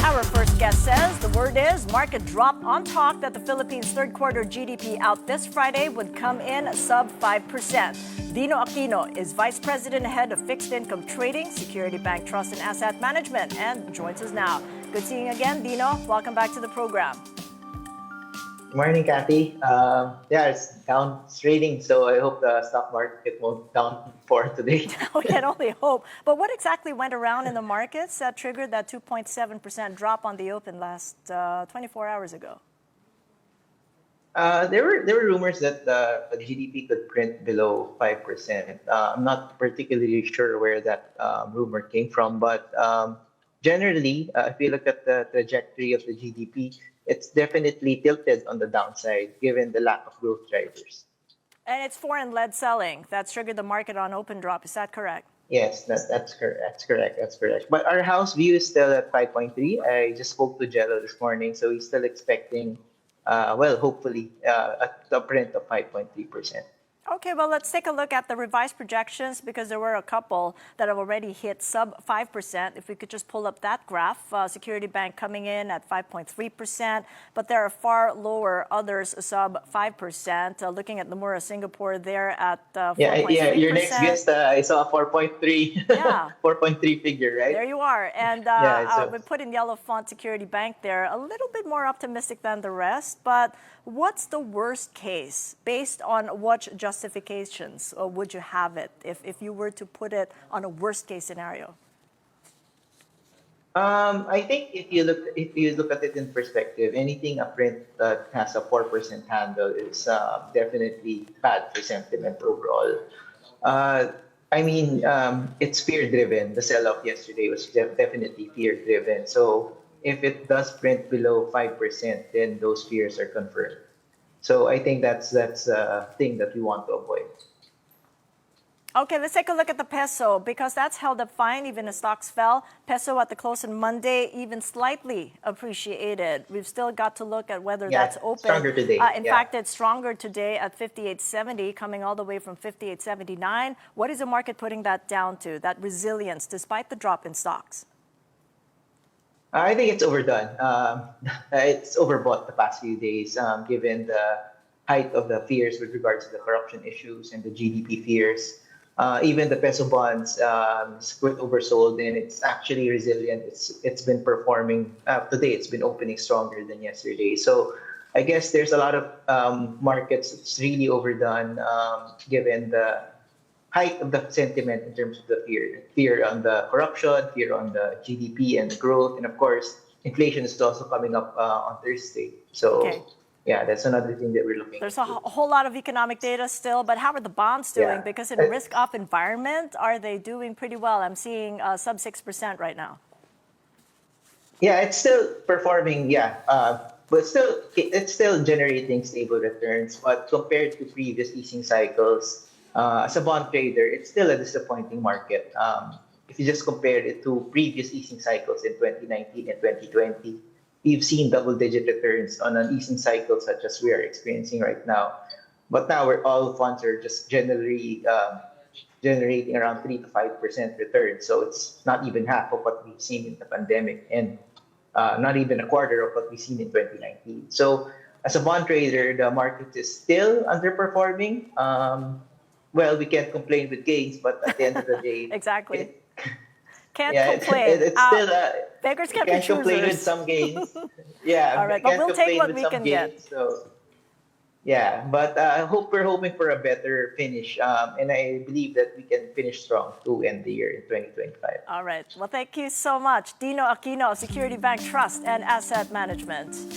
Our first guest says the word is market drop on talk that the Philippines' third quarter GDP out this Friday would come in sub 5%. Dino Aquino is Vice President Head of Fixed Income Trading, Security Bank Trust and Asset Management, and joins us now. Good seeing you again, Dino. Welcome back to the program. Morning, Kathy. It's down trading, so I hope the stock market won't down for today. We can only hope. But what exactly went around in the markets that triggered that 2.7% drop on the open last 24 hours ago? There were rumors that the GDP could print below 5%. I'm not particularly sure where that rumor came from, but generally, if you look at the trajectory of the GDP, it's definitely tilted on the downside given the lack of growth drivers. And it's foreign-led selling that's triggered the market on open drop. Is that correct? Yes, that's correct. That's correct. But our house view is still at 5.3. I just spoke to Jello this morning, so he's still expecting, hopefully, a print of 5.3%. Okay, well, let's take a look at the revised projections because there were a couple that have already hit sub 5%. If we could just pull up that graph, Security Bank coming in at 5.3%, but there are far lower others sub 5%. Looking at Nomura Singapore, they're at 4.3%. Yeah, your next guest, I saw 4.3, yeah. 4.3 figure, right? There you are. And we put in yellow font Security Bank there, a little bit more optimistic than the rest, but what's the worst case based on what justifications would you have it if you were to put it on a worst case scenario? I think if you look at it in perspective, anything a print that has a 4% handle is definitely bad for sentiment overall. It's fear driven. The sell-off yesterday was definitely fear driven. So if it does print below 5%, then those fears are confirmed. So I think that's a thing that we want to avoid. Okay, let's take a look at the peso because that's held up fine even as stocks fell. Peso at the close on Monday even slightly appreciated. We've still got to look at whether that's open. Stronger today. In fact, it's stronger today at 58.70, coming all the way from 58.79. What is the market putting that down to, that resilience, despite the drop in stocks? I think it's overdone. It's overbought the past few days, given the height of the fears with regards to the corruption issues and the GDP fears. Even the peso bonds is quite oversold, and it's actually resilient. It's been performing today. It's been opening stronger than yesterday. So I guess there's a lot of markets that's really overdone, given the height of the sentiment in terms of the fear on the corruption, fear on the GDP and the growth, and of course, inflation is also coming up on Thursday. So. Okay. Yeah, that's another thing that we're looking at. There's a whole lot of economic data still, but how are the bonds doing? Yeah. Because in a risk-off environment, are they doing pretty well? I'm seeing sub 6% right now. Yeah, it's still performing, but it's still generating stable returns. But compared to previous easing cycles, as a bond trader, it's still a disappointing market. If you just compare it to previous easing cycles in 2019 and 2020, we've seen double-digit returns on an easing cycle such as we are experiencing right now. But now all funds are just generally generating around 3 to 5% return. So it's not even half of what we've seen in the pandemic and not even a quarter of what we've seen in 2019. So as a bond trader, the market is still underperforming. We can't complain with gains, but at the end of the day... Exactly. Can't complain. It's still beggars can't be choosers. Can't complain with some gains. Yeah, all right, but we'll take what we can get. So, but we're hoping for a better finish, and I believe that we can finish strong to end the year in 2025. All right. Well, thank you so much, Dino Aquino, Security Bank Trust and Asset Management.